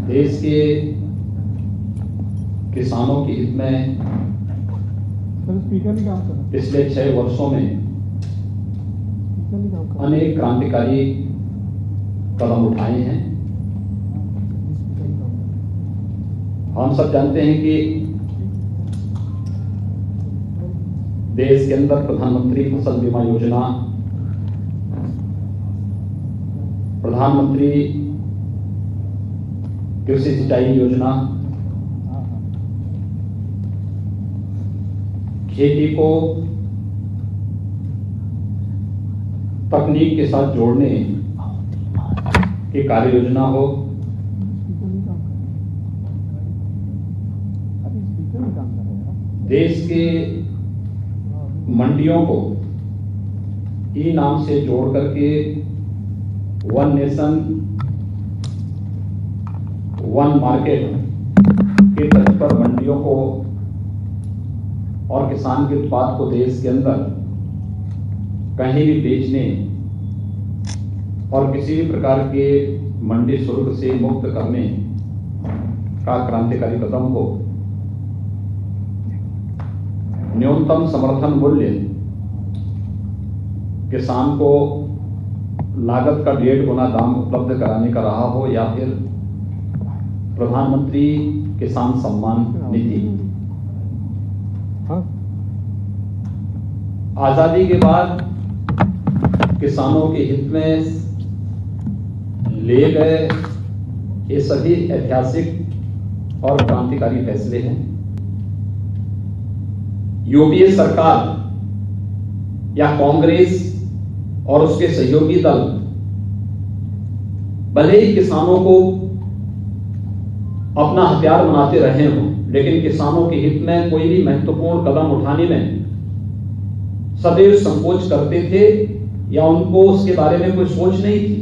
देश के किसानों के हित में पिछले 6 वर्षों में अनेक क्रांतिकारी कदम उठाए हैं। हम सब जानते हैं कि देश के अंदर प्रधानमंत्री फसल बीमा योजना, प्रधानमंत्री कृषि सिंचाई योजना खेती को तकनीक के साथ जोड़ने की कार्य योजना हो, देश के मंडियों को ई नाम से जोड़ करके वन नेशन वन मार्केट के तर्ज पर मंडियों को और किसान के उत्पाद को देश के अंदर कहीं भी बेचने और किसी भी प्रकार के मंडी शुल्क से मुक्त करने का क्रांतिकारी कदम हो। न्यूनतम समर्थन मूल्य किसान को लागत का 1.5 गुना दाम उपलब्ध कराने का रहा हो, या फिर प्रधानमंत्री किसान सम्मान निधि। आजादी के बाद किसानों के हित में लिए गए ये सभी ऐतिहासिक और क्रांतिकारी फैसले हैं। यूपीए सरकार या कांग्रेस और उसके सहयोगी दल भले ही किसानों को अपना हथियार बनाते रहे हों, लेकिन किसानों के हित में कोई भी महत्वपूर्ण कदम उठाने में सदैव संकोच करते थे या उनको उसके बारे में कोई सोच नहीं थी।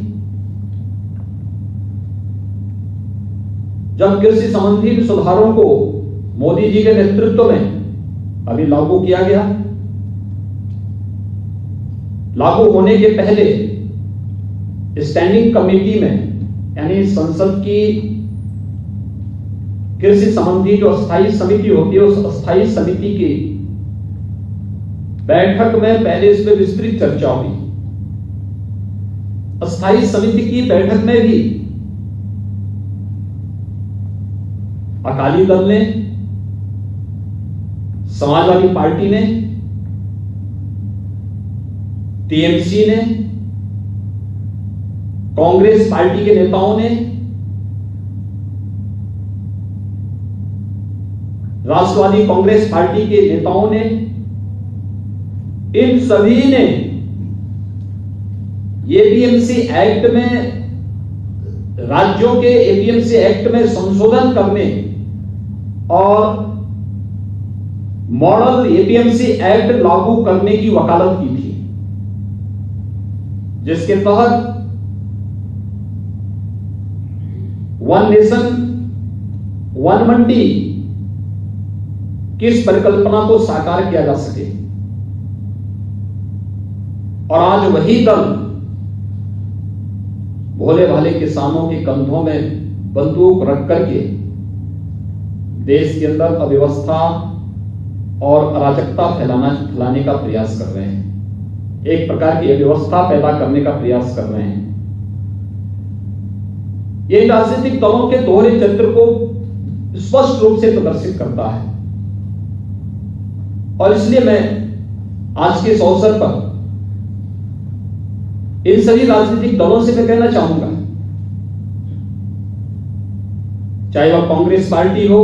जब कृषि संबंधी सुधारों को मोदी जी के नेतृत्व में अभी लागू किया गया, लागू होने के पहले स्टैंडिंग कमेटी में यानी संसद की कृषि संबंधी जो अस्थायी समिति होती है, उस अस्थायी समिति की बैठक में पहले इस पर विस्तृत चर्चा हुई। अस्थायी समिति की बैठक में भी अकाली दल ने, समाजवादी पार्टी ने, टीएमसी ने, कांग्रेस पार्टी के नेताओं ने, राष्ट्रवादी कांग्रेस पार्टी के नेताओं ने, इन सभी ने एपीएमसी एक्ट में, राज्यों के एपीएमसी एक्ट में संशोधन करने और मॉडल एपीएमसी एक्ट लागू करने की वकालत की थी, जिसके तहत वन नेशन वन मंडी की इस परिकल्पना को साकार किया जा सके। और आज वही दल भोले भाले किसानों के कंधों में बंदूक रख करके देश के अंदर अव्यवस्था और अराजकता फैलाने का प्रयास कर रहे हैं। एक प्रकार की अव्यवस्था पैदा करने का प्रयास कर रहे हैं। ये राजनीतिक दलों के दोहरे चरित्र को स्पष्ट रूप से प्रदर्शित करता है। और इसलिए मैं आज के इस अवसर पर इन सभी राजनीतिक दलों से मैं कहना चाहूंगा, चाहे वह कांग्रेस पार्टी हो,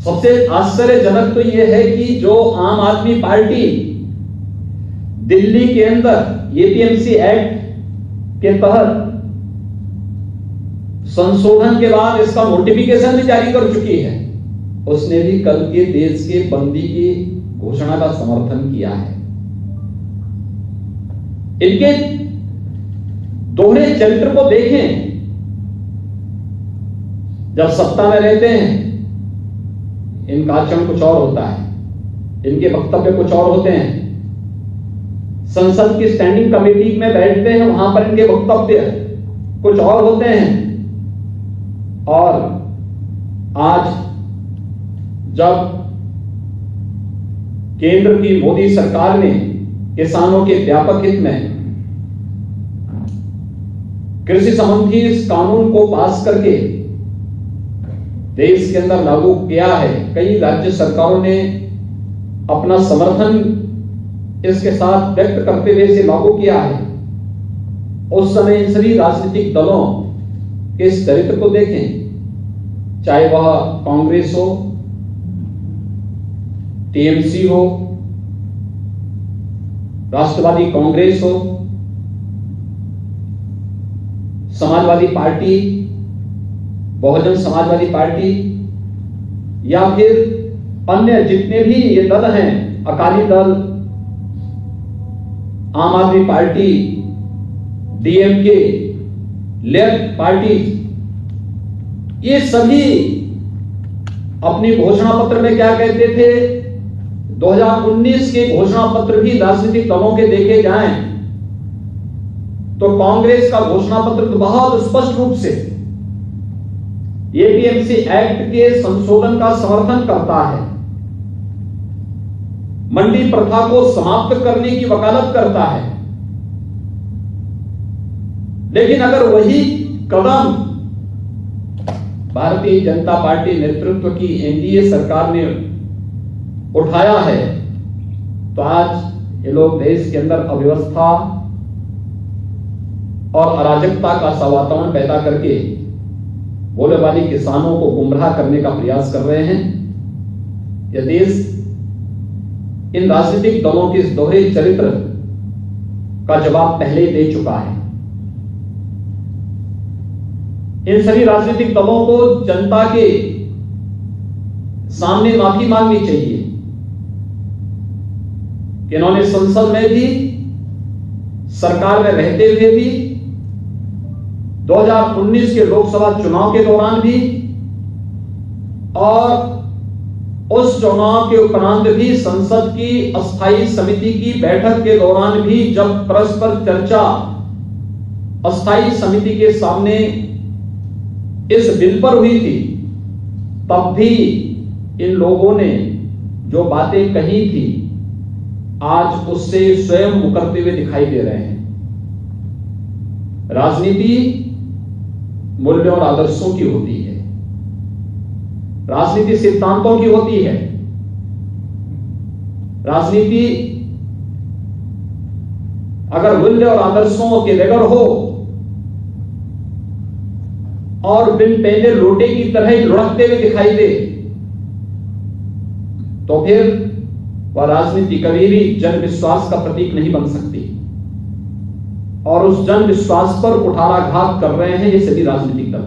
सबसे आश्चर्यजनक तो यह है कि जो आम आदमी पार्टी दिल्ली के अंदर एपीएमसी एक्ट के तहत संशोधन के बाद इसका नोटिफिकेशन भी जारी कर चुकी है, उसने भी कल के देश के बंदी की घोषणा का समर्थन किया है। इनके दोहरे चरित्र को देखें। जब सत्ता में रहते हैं इनका आचरण कुछ और होता है, इनके वक्तव्य कुछ और होते हैं। संसद की स्टैंडिंग कमेटी में बैठते हैं, वहां पर इनके वक्तव्य कुछ और होते हैं। और आज जब केंद्र की मोदी सरकार ने किसानों के व्यापक हित में कृषि संबंधी इस कानून को पास करके देश के अंदर लागू किया है, कई राज्य सरकारों ने अपना समर्थन इसके साथ व्यक्त करते हुए इसे लागू किया है। उस समय इन सभी राजनीतिक दलों के इस चरित्र को देखें, चाहे वह कांग्रेस हो, टीएमसी हो, राष्ट्रवादी कांग्रेस हो, समाजवादी पार्टी, बहुजन समाजवादी पार्टी, या फिर अन्य जितने भी ये दल हैं, अकाली दल, आम आदमी पार्टी, डीएमके, लेफ्ट पार्टी, ये सभी अपनी घोषणा पत्र में क्या कहते थे? 2019 के घोषणा पत्र भी राजनीतिक दलों के देखे जाएं तो कांग्रेस का घोषणा पत्र तो बहुत स्पष्ट रूप से एपीएमसी एक्ट के संशोधन का समर्थन करता है, मंडी प्रथा को समाप्त करने की वकालत करता है। लेकिन अगर वही कदम भारतीय जनता पार्टी नेतृत्व की एनडीए सरकार ने उठाया है तो आज ये लोग देश के अंदर अव्यवस्था और अराजकता का सा वातावरण पैदा करके बोले वाली किसानों को गुमराह करने का प्रयास कर रहे हैं। यह देश इन राजनीतिक दलों के इस दोहरे चरित्र का जवाब पहले ही दे चुका है। इन सभी राजनीतिक दलों को जनता के सामने माफी मांगनी चाहिए कि इन्होंने संसद में भी, सरकार में रहते हुए भी, 2019 के लोकसभा चुनाव के दौरान भी और उस चुनाव के उपरांत भी संसद की अस्थायी समिति की बैठक के दौरान भी जब परस्पर चर्चा अस्थायी समिति के सामने इस बिल पर हुई थी, तब भी इन लोगों ने जो बातें कही थी आज उससे स्वयं मुकरते हुए दिखाई दे रहे हैं। राजनीति मूल्यों और आदर्शों की होती है, राजनीति सिद्धांतों की होती है। राजनीति अगर मूल्य और आदर्शों के बगैर हो और बिन पहले लोटे की तरह ही लुढ़कते हुए दिखाई दे तो फिर वह राजनीति कभी भी जन विश्वास का प्रतीक नहीं बन सकती। और उस जन विश्वास पर कुठाराघात कर रहे हैं ये सभी राजनीतिक दल।